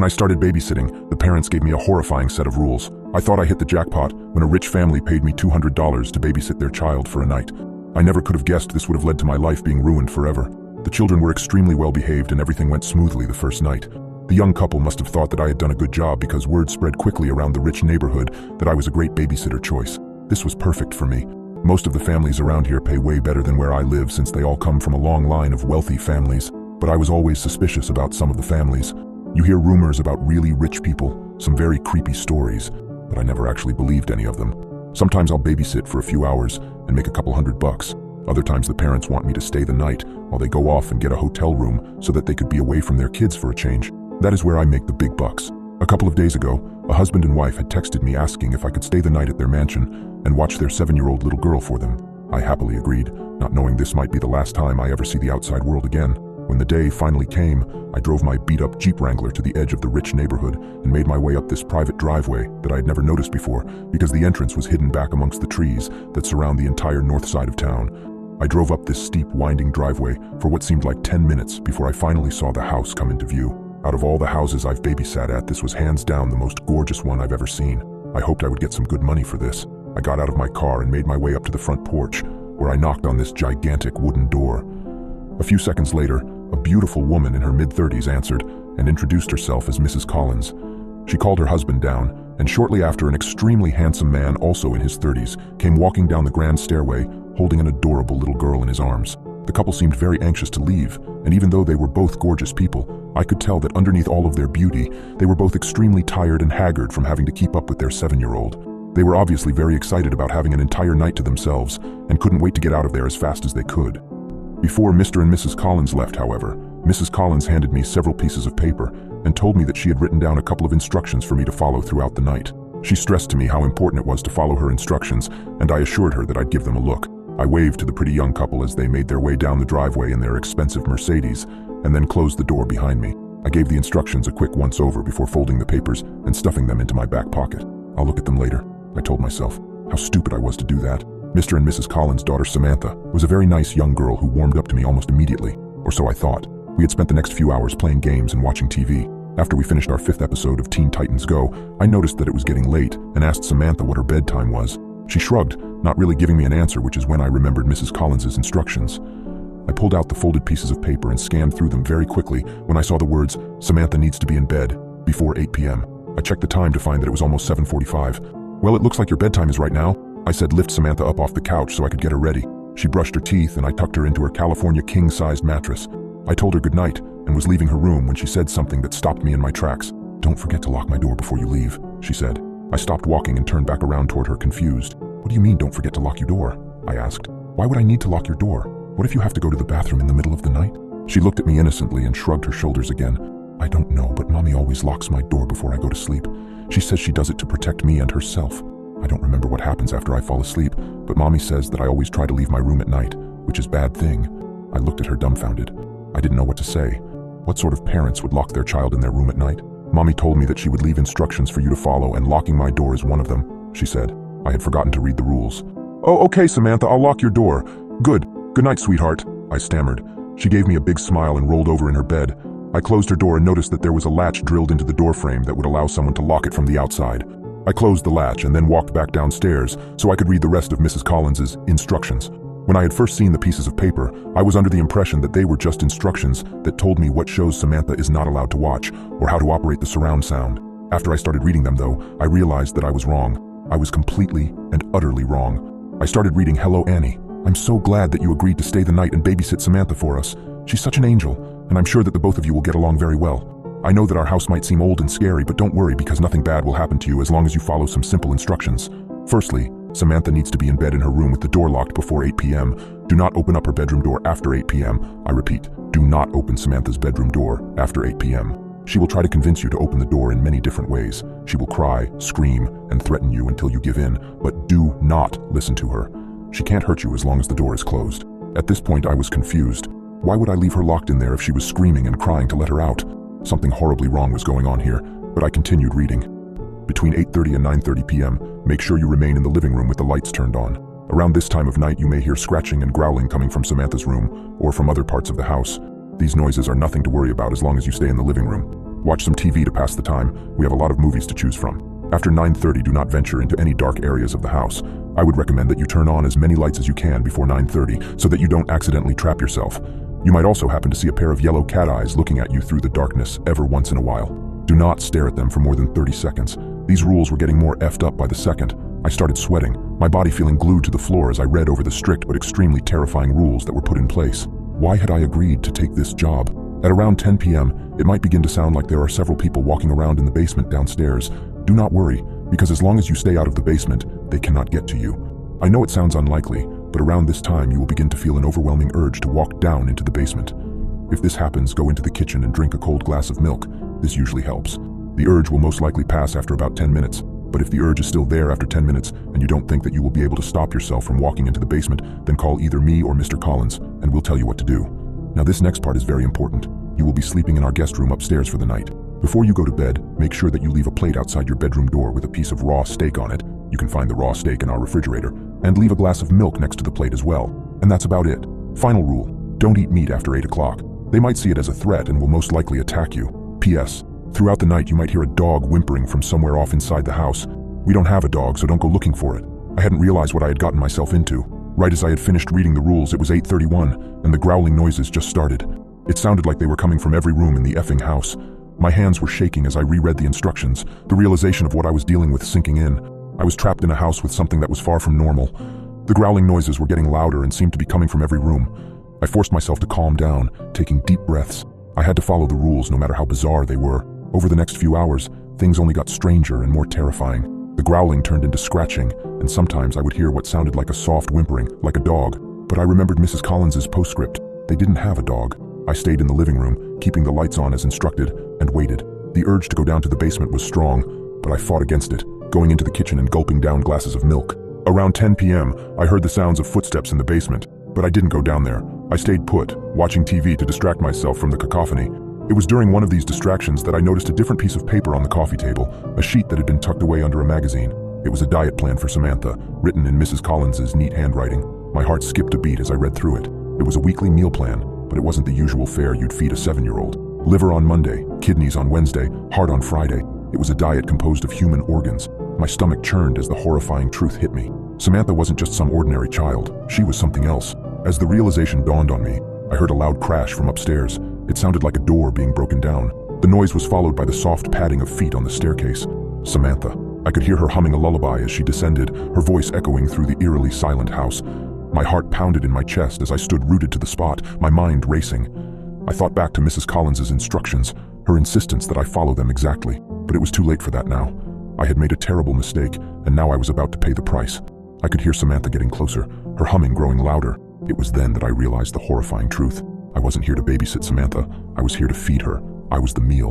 I started babysitting, the parents gave me a horrifying set of rules. I thought I hit the jackpot when a rich family paid me $200 to babysit their child for a night. I never could have guessed this would have led to my life being ruined forever. The children were extremely well behaved and everything went smoothly the first night. The young couple must have thought that I had done a good job because word spread quickly around the rich neighborhood that I was a great babysitter choice. This was perfect for me. Most of the families around here pay way better than where I live since they all come from a long line of wealthy families. But I was always suspicious about some of the families. You hear rumors about really rich people, some very creepy stories, but I never actually believed any of them. Sometimes I'll babysit for a few hours and make a couple $100. Other times the parents want me to stay the night while they go off and get a hotel room so that they could be away from their kids for a change. That is where I make the big bucks. A couple of days ago, a husband and wife had texted me asking if I could stay the night at their mansion and watch their 7-year-old little girl for them. I happily agreed, not knowing this might be the last time I ever see the outside world again. When the day finally came, I drove my beat-up Jeep Wrangler to the edge of the rich neighborhood and made my way up this private driveway that I had never noticed before because the entrance was hidden back amongst the trees that surround the entire north side of town. I drove up this steep, winding driveway for what seemed like 10 minutes before I finally saw the house come into view. Out of all the houses I've babysat at, this was hands down the most gorgeous one I've ever seen. I hoped I would get some good money for this. I got out of my car and made my way up to the front porch, where I knocked on this gigantic wooden door. A few seconds later, a beautiful woman in her mid-30s answered and introduced herself as Mrs. Collins. She called her husband down, and shortly after, an extremely handsome man, also in his 30s, came walking down the grand stairway, holding an adorable little girl in his arms. The couple seemed very anxious to leave, and even though they were both gorgeous people, I could tell that underneath all of their beauty, they were both extremely tired and haggard from having to keep up with their 7-year-old. They were obviously very excited about having an entire night to themselves and couldn't wait to get out of there as fast as they could. Before Mr. and Mrs. Collins left, however, Mrs. Collins handed me several pieces of paper and told me that she had written down a couple of instructions for me to follow throughout the night. She stressed to me how important it was to follow her instructions, and I assured her that I'd give them a look. I waved to the pretty young couple as they made their way down the driveway in their expensive Mercedes, and then closed the door behind me. I gave the instructions a quick once-over before folding the papers and stuffing them into my back pocket. I'll look at them later, I told myself. How stupid I was to do that. Mr. and Mrs. Collins' daughter Samantha was a very nice young girl who warmed up to me almost immediately, or so I thought. We had spent the next few hours playing games and watching TV. After we finished our 5th episode of Teen Titans Go, I noticed that it was getting late and asked Samantha what her bedtime was. She shrugged, not really giving me an answer, which is when I remembered Mrs. Collins' instructions. I pulled out the folded pieces of paper and scanned through them very quickly when I saw the words, "Samantha needs to be in bed before 8 p.m. I checked the time to find that it was almost 7:45. "Well, it looks like your bedtime is right now," I said, lift Samantha up off the couch so I could get her ready. She brushed her teeth and I tucked her into her California king-sized mattress. I told her goodnight and was leaving her room when she said something that stopped me in my tracks. "Don't forget to lock my door before you leave," she said. I stopped walking and turned back around toward her, confused. "What do you mean, don't forget to lock your door?" I asked. "Why would I need to lock your door? What if you have to go to the bathroom in the middle of the night?" She looked at me innocently and shrugged her shoulders again. "I don't know, but Mommy always locks my door before I go to sleep. She says she does it to protect me and herself. I don't remember what happens after I fall asleep, but Mommy says that I always try to leave my room at night, which is a bad thing." I looked at her dumbfounded. I didn't know what to say. What sort of parents would lock their child in their room at night? "Mommy told me that she would leave instructions for you to follow, and locking my door is one of them," she said. I had forgotten to read the rules. "Oh, okay, Samantha, I'll lock your door. Good. Good night, sweetheart," I stammered. She gave me a big smile and rolled over in her bed. I closed her door and noticed that there was a latch drilled into the doorframe that would allow someone to lock it from the outside. I closed the latch and then walked back downstairs so I could read the rest of Mrs. Collins' instructions. When I had first seen the pieces of paper, I was under the impression that they were just instructions that told me what shows Samantha is not allowed to watch or how to operate the surround sound. After I started reading them, though, I realized that I was wrong. I was completely and utterly wrong. I started reading "Hello, Annie. I'm so glad that you agreed to stay the night and babysit Samantha for us. She's such an angel, and I'm sure that the both of you will get along very well. I know that our house might seem old and scary, but don't worry because nothing bad will happen to you as long as you follow some simple instructions. Firstly, Samantha needs to be in bed in her room with the door locked before 8 p.m. Do not open up her bedroom door after 8 p.m. I repeat, do not open Samantha's bedroom door after 8 p.m. She will try to convince you to open the door in many different ways. She will cry, scream, and threaten you until you give in, but do not listen to her. She can't hurt you as long as the door is closed." At this point, I was confused. Why would I leave her locked in there if she was screaming and crying to let her out? Something horribly wrong was going on here, but I continued reading. "Between 8:30 and 9:30 p.m., make sure you remain in the living room with the lights turned on. Around this time of night, you may hear scratching and growling coming from Samantha's room or from other parts of the house. These noises are nothing to worry about as long as you stay in the living room. Watch some TV to pass the time. We have a lot of movies to choose from. After 9:30, do not venture into any dark areas of the house. I would recommend that you turn on as many lights as you can before 9:30 so that you don't accidentally trap yourself. You might also happen to see a pair of yellow cat eyes looking at you through the darkness every once in a while. Do not stare at them for more than 30 seconds. These rules were getting more effed up by the second. I started sweating, my body feeling glued to the floor as I read over the strict but extremely terrifying rules that were put in place. Why had I agreed to take this job? At around 10 p.m., it might begin to sound like there are several people walking around in the basement downstairs. Do not worry, because as long as you stay out of the basement, they cannot get to you. I know it sounds unlikely, but around this time you will begin to feel an overwhelming urge to walk down into the basement. If this happens, go into the kitchen and drink a cold glass of milk. This usually helps. The urge will most likely pass after about 10 minutes, but if the urge is still there after 10 minutes and you don't think that you will be able to stop yourself from walking into the basement, then call either me or Mr. Collins, and we'll tell you what to do. Now this next part is very important. You will be sleeping in our guest room upstairs for the night. Before you go to bed, make sure that you leave a plate outside your bedroom door with a piece of raw steak on it. You can find the raw steak in our refrigerator, and leave a glass of milk next to the plate as well. And that's about it. Final rule, don't eat meat after 8 o'clock. They might see it as a threat and will most likely attack you. P.S. Throughout the night you might hear a dog whimpering from somewhere off inside the house. We don't have a dog, so don't go looking for it. I hadn't realized what I had gotten myself into. Right as I had finished reading the rules, it was 8:31, and the growling noises just started. It sounded like they were coming from every room in the effing house. My hands were shaking as I reread the instructions, the realization of what I was dealing with sinking in. I was trapped in a house with something that was far from normal. The growling noises were getting louder and seemed to be coming from every room. I forced myself to calm down, taking deep breaths. I had to follow the rules no matter how bizarre they were. Over the next few hours, things only got stranger and more terrifying. The growling turned into scratching, and sometimes I would hear what sounded like a soft whimpering, like a dog. But I remembered Mrs. Collins's postscript. They didn't have a dog. I stayed in the living room, keeping the lights on as instructed, and waited. The urge to go down to the basement was strong, but I fought against it, going into the kitchen and gulping down glasses of milk. Around 10 p.m., I heard the sounds of footsteps in the basement, but I didn't go down there. I stayed put, watching TV to distract myself from the cacophony. It was during one of these distractions that I noticed a different piece of paper on the coffee table, a sheet that had been tucked away under a magazine. It was a diet plan for Samantha, written in Mrs. Collins's neat handwriting. My heart skipped a beat as I read through it. It was a weekly meal plan, but it wasn't the usual fare you'd feed a 7-year-old. Liver on Monday, kidneys on Wednesday, heart on Friday. It was a diet composed of human organs. My stomach churned as the horrifying truth hit me. Samantha wasn't just some ordinary child. She was something else. As the realization dawned on me, I heard a loud crash from upstairs. It sounded like a door being broken down. The noise was followed by the soft padding of feet on the staircase. Samantha. I could hear her humming a lullaby as she descended, her voice echoing through the eerily silent house. My heart pounded in my chest as I stood rooted to the spot, my mind racing. I thought back to Mrs. Collins's instructions, her insistence that I follow them exactly. But it was too late for that now. I had made a terrible mistake, and now I was about to pay the price. I could hear Samantha getting closer, her humming growing louder. It was then that I realized the horrifying truth. I wasn't here to babysit Samantha. I was here to feed her. I was the meal.